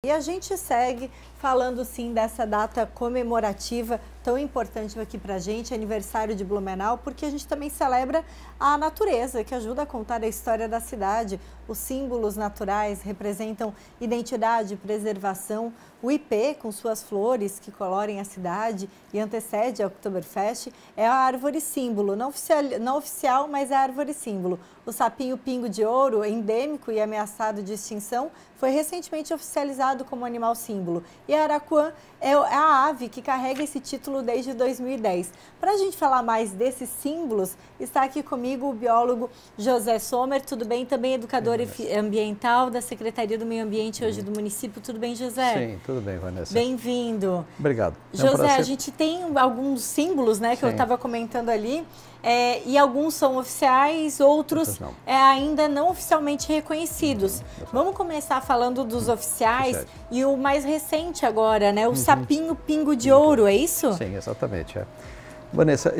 E a gente segue falando sim dessa data comemorativa tão importante aqui pra gente, aniversário de Blumenau, porque a gente também celebra a natureza, que ajuda a contar a história da cidade. Os símbolos naturais representam identidade, preservação. O ipê, com suas flores que colorem a cidade e antecede a Oktoberfest, é a árvore símbolo, não oficial, mas é a árvore símbolo. O sapinho-pingo de ouro, endêmico e ameaçado de extinção, foi recentemente oficializado como animal símbolo. E a araquã é a ave que carrega esse título desde 2010. Para a gente falar mais desses símbolos, está aqui comigo o biólogo José Sommer, tudo bem? Também educador ambiental da Secretaria do Meio Ambiente hoje do município. Tudo bem, José? Sim, tudo bem, Vanessa. Bem-vindo. Obrigado. José, a gente tem alguns símbolos, né, que eu estava comentando ali, e alguns são oficiais, outros ainda não oficialmente reconhecidos. Vamos começar falando dos oficiais e o mais recente agora, né, o sapinho-pingo de ouro, é isso? Sim, exatamente. Vanessa,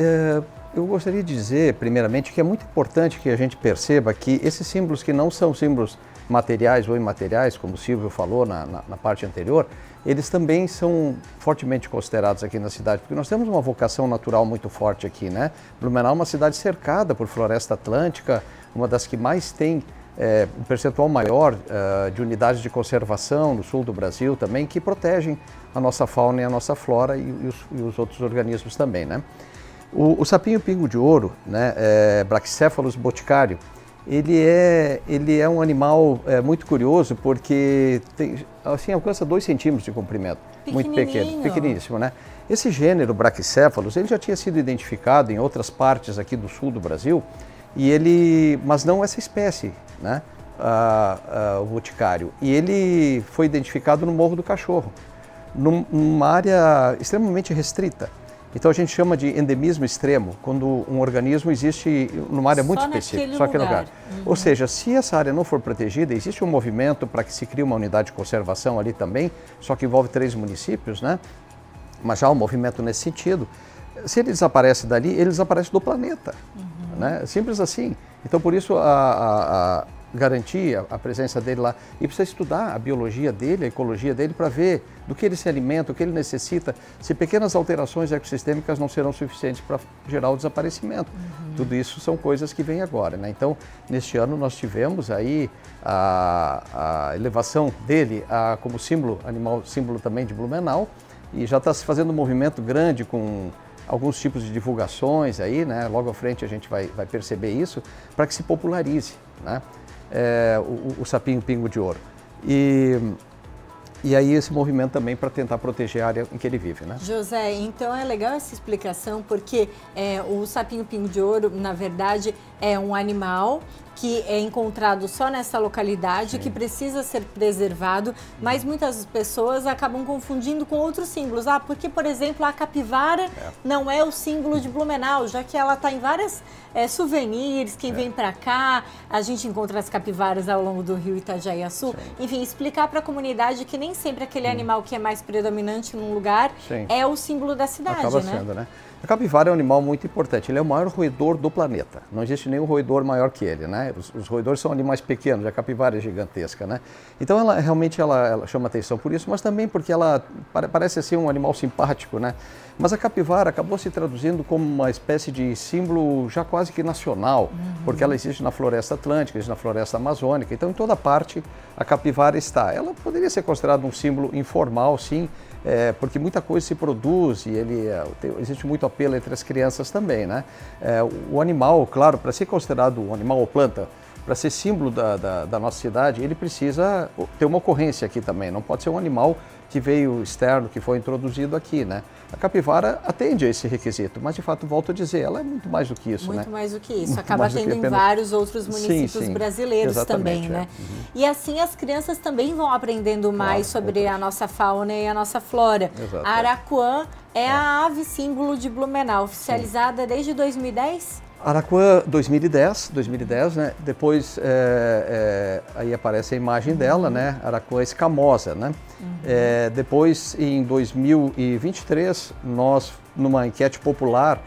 eu gostaria de dizer, primeiramente, que é muito importante que a gente perceba que esses símbolos que não são símbolos materiais ou imateriais, como o Silvio falou na parte anterior, eles também são fortemente considerados aqui na cidade, porque nós temos uma vocação natural muito forte aqui, né? Blumenau é uma cidade cercada por floresta atlântica, uma das que mais tem um percentual maior de unidades de conservação no sul do Brasil também, que protegem a nossa fauna e a nossa flora e os outros organismos também, né? O sapinho-pingo de ouro, né, Brachycephalus boticário, ele é um animal muito curioso porque assim, alcança 2 centímetros de comprimento, muito pequeno, pequeníssimo, né? Esse gênero Brachycephalus, ele já tinha sido identificado em outras partes aqui do sul do Brasil, mas não essa espécie, né? O boticário. E ele foi identificado no Morro do Cachorro, numa área extremamente restrita. Então a gente chama de endemismo extremo, quando um organismo existe numa área muito específica, só aquele lugar. Ou seja, se essa área não for protegida, existe um movimento para que se crie uma unidade de conservação ali também, só que envolve 3 municípios, né? Mas já há um movimento nesse sentido. Se ele desaparece dali, ele desaparece do planeta, né? Simples assim. Então por isso garantir a presença dele lá e precisa estudar a biologia dele, a ecologia dele para ver do que ele se alimenta, o que ele necessita, se pequenas alterações ecossistêmicas não serão suficientes para gerar o desaparecimento. Tudo isso são coisas que vêm agora, né? Então, neste ano nós tivemos aí a elevação dele como símbolo, animal símbolo também de Blumenau, e já está se fazendo um movimento grande com alguns tipos de divulgações aí, né? Logo à frente a gente vai perceber isso, para que se popularize, né? O sapinho-pingo de ouro. E aí esse movimento também para tentar proteger a área em que ele vive, né? José, então é legal essa explicação, porque o sapinho-pingo de ouro, na verdade, é um animal que é encontrado só nessa localidade, que precisa ser preservado, mas muitas pessoas acabam confundindo com outros símbolos. Porque, por exemplo, a capivara não é o símbolo de Blumenau, já que ela está em várias souvenirs, quem vem para cá, a gente encontra as capivaras ao longo do rio Itajaí-Açu. Enfim, explicar para a comunidade que nem sempre aquele animal que é mais predominante num lugar é o símbolo da cidade, acaba sendo, né? A capivara é um animal muito importante, ele é o maior roedor do planeta, não existe nenhum roedor maior que ele, né? Os roedores são animais pequenos, a capivara é gigantesca, né? Então ela realmente ela chama atenção por isso, mas também porque ela parece ser um animal simpático, né? Mas a capivara acabou se traduzindo como uma espécie de símbolo já quase que nacional, porque ela existe na floresta atlântica, existe na floresta amazônica, então em toda parte a capivara está. Ela poderia ser considerada um símbolo informal, sim, porque muita coisa se produz e existe muito apelo entre as crianças também, né? O animal, claro, para ser considerado um animal ou planta, para ser símbolo da nossa cidade, ele precisa ter uma ocorrência aqui também, não pode ser um animal que veio externo, que foi introduzido aqui, né? A capivara atende a esse requisito, mas de fato, volto a dizer, ela é muito mais do que isso, né? Muito mais do que isso, acaba tendo em vários outros municípios brasileiros também, né? E assim as crianças também vão aprendendo mais sobre a nossa fauna e a nossa flora. A araquã é a ave símbolo de Blumenau, oficializada desde 2010? Araquã 2010, né? Depois aí aparece a imagem dela, né? Araquã escamosa, né? Depois, em 2023, nós, numa enquete popular,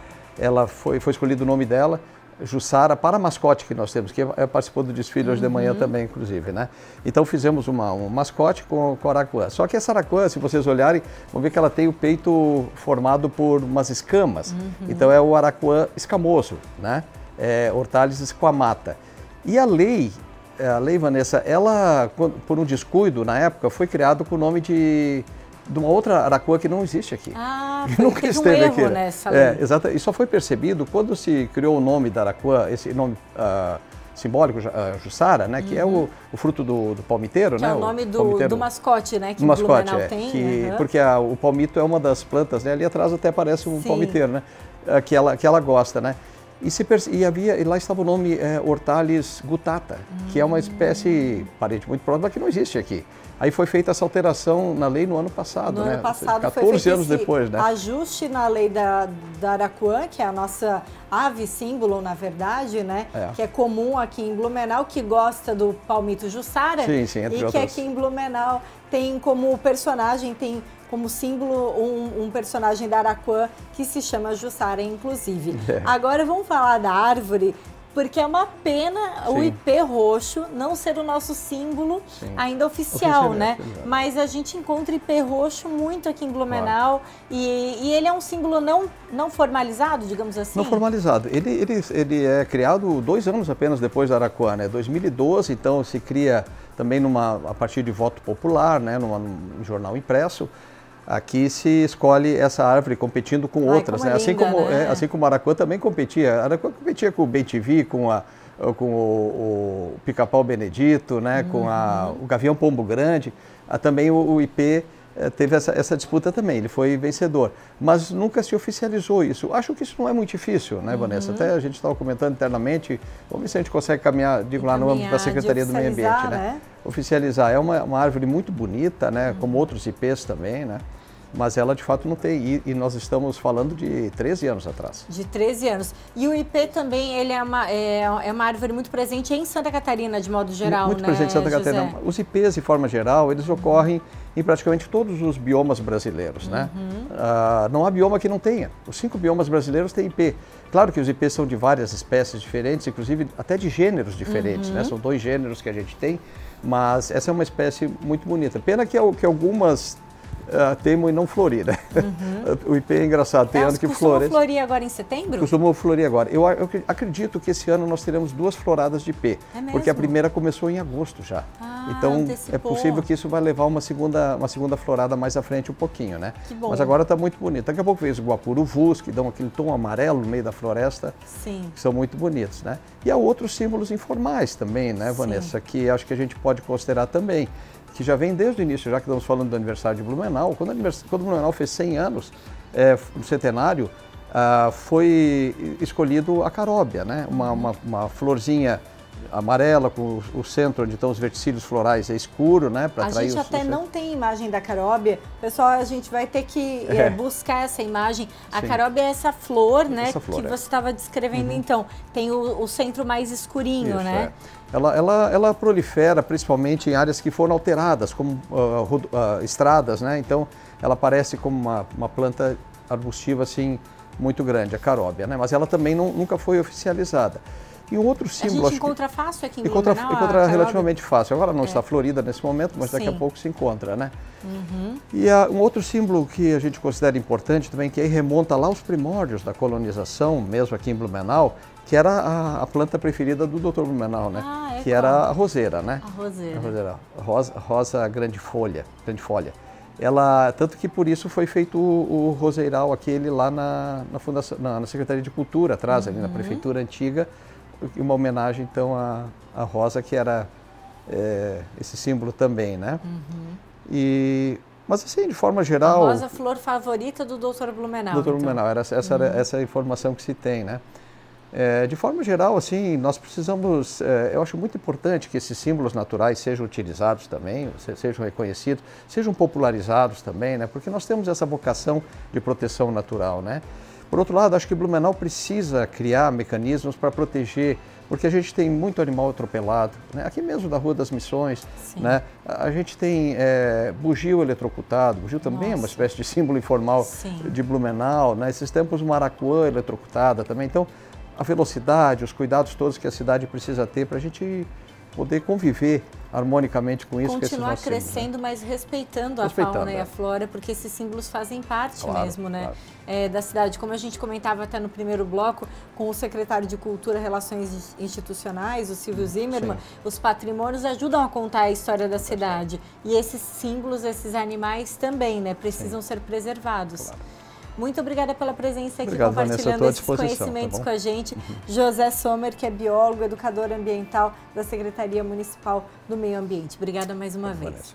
foi escolhido o nome dela, Jussara para mascote que nós temos, que participou do desfile hoje de manhã também, inclusive, né? Então fizemos um mascote com araquã. Só que essa araquã, se vocês olharem, vão ver que ela tem o peito formado por umas escamas. Então é o araquã escamoso, né? Hortalis esquamata. E a lei, Vanessa, ela, por um descuido na época, foi criado com o nome de uma outra araquã que não existe aqui. Nunca esteve aqui. Nessa lei. Exato. E só foi percebido quando se criou o nome da araquã, esse nome simbólico, Jussara, né, que é o fruto do palmiteiro, que né? É o nome do mascote, né? Que o mascote, Blumenau tem. Porque o palmito é uma das plantas, né? Ali atrás até parece um palmiteiro, né? Que ela gosta, né? E lá estava o nome Hortalis gutata, que é uma espécie parente muito próxima que não existe aqui. Aí foi feita essa alteração na lei no ano passado, no né? ano passado 14 foi feito anos depois, né? Ajuste na lei da araquã, que é a nossa ave símbolo, na verdade, né? Que é comum aqui em Blumenau, que gosta do palmito Jussara. Sim, e entre que outras. aqui em Blumenau tem como personagem, tem como símbolo um personagem da araquã que se chama Jussara, inclusive. Agora vamos falar da árvore, porque é uma pena o ipê roxo não ser o nosso símbolo ainda oficial, né? Mas a gente encontra ipê roxo muito aqui em Blumenau e ele é um símbolo não formalizado, digamos assim? Não formalizado. Ele é criado 2 anos apenas depois da araquã, né? 2012, então se cria também a partir de voto popular, né? Num jornal impresso. Aqui se escolhe essa árvore competindo com outras, né? Assim como a araquã também competia. A araquã competia com o bem-te-vi, com o pica-pau benedito, né? Com o gavião pombo grande. Também o ipê teve essa disputa também, ele foi vencedor. Mas nunca se oficializou isso. Acho que isso não é muito difícil, né, Vanessa? Até a gente estava comentando internamente, vamos ver se a gente consegue caminhar, lá no âmbito da Secretaria do Meio Ambiente, né? Oficializar. É uma árvore muito bonita, né? Como outros ipês também, né? Mas ela de fato não tem, e nós estamos falando de 13 anos atrás. De 13 anos. E o ipê também, ele é uma árvore muito presente em Santa Catarina, de modo geral, muito presente em Santa Catarina. Os ipês, de forma geral, eles ocorrem em praticamente todos os biomas brasileiros, né? Não há bioma que não tenha. Os 5 biomas brasileiros têm ipê. Claro que os ipês são de várias espécies diferentes, inclusive até de gêneros diferentes, né? São 2 gêneros que a gente tem, mas essa é uma espécie muito bonita. Pena que algumas teimam e não florir, né? O ipê é engraçado, tem ano que floresce. Costuma florir agora em setembro? Costumou florir agora. Eu acredito que esse ano nós teremos 2 floradas de ipê, porque a primeira começou em agosto já. Então antecipou. É possível que isso vai levar uma segunda florada mais à frente um pouquinho, né? Que bom. Mas agora está muito bonito. Daqui a pouco veio os guapuruvus, que dão aquele tom amarelo no meio da floresta, que são muito bonitos, né? E há outros símbolos informais também, né, Vanessa, que acho que a gente pode considerar também, que já vem desde o início, já que estamos falando do aniversário de Blumenau. Quando o Blumenau fez 100 anos, no centenário, foi escolhido a caróbia, né? Uma florzinha amarela com o centro onde estão os verticílios florais é escuro, né? A gente até não tem imagem da caróbia. Pessoal, a gente vai ter que buscar essa imagem. A caróbia é essa flor, né? Essa flor, que você estava descrevendo, então. Tem o centro mais escurinho, isso, né? Ela prolifera principalmente em áreas que foram alteradas, como estradas, né? Então, ela parece como uma planta arbustiva, assim, muito grande, a caróbia, né? Mas ela também nunca foi oficializada. E um outro símbolo... A gente encontra fácil aqui em Blumenau? Encontra relativamente fácil. Agora não está florida nesse momento, mas daqui a pouco se encontra, né? E um outro símbolo que a gente considera importante também, que aí remonta lá aos primórdios da colonização, mesmo aqui em Blumenau, que era a planta preferida do Dr. Blumenau, né? Que era a roseira, né? A roseira. Rosa grande folha. Tanto que por isso foi feito o roseiral aquele lá na fundação, na Secretaria de Cultura, atrás, ali na prefeitura antiga, uma homenagem então à rosa, que era esse símbolo também, né? Mas assim, de forma geral... A rosa flor favorita do Dr. Blumenau. Dr. Blumenau, essa é a informação que se tem, né? De forma geral, assim, nós precisamos, eu acho muito importante que esses símbolos naturais sejam utilizados também, sejam reconhecidos, sejam popularizados também, né? Porque nós temos essa vocação de proteção natural, né? Por outro lado, acho que Blumenau precisa criar mecanismos para proteger, porque a gente tem muito animal atropelado, né? Aqui mesmo da Rua das Missões, né? A gente tem bugio eletrocutado, bugio também é uma espécie de símbolo informal de Blumenau, né? Esses tempos uma araquã eletrocutada também. Então, a velocidade, os cuidados todos que a cidade precisa ter para a gente poder conviver harmonicamente com isso. Continuar crescendo, mas respeitando a fauna e a flora, porque esses símbolos fazem parte mesmo, né? Da cidade. Como a gente comentava até no primeiro bloco, com o secretário de Cultura e Relações Institucionais, o Silvio Zimmermann, os patrimônios ajudam a contar a história da cidade. E esses símbolos, esses animais também, né? Precisam ser preservados. Muito obrigada pela presença aqui, compartilhando esses conhecimentos com a gente. José Sommer, que é biólogo, educador ambiental da Secretaria Municipal do Meio Ambiente. Obrigada mais uma vez.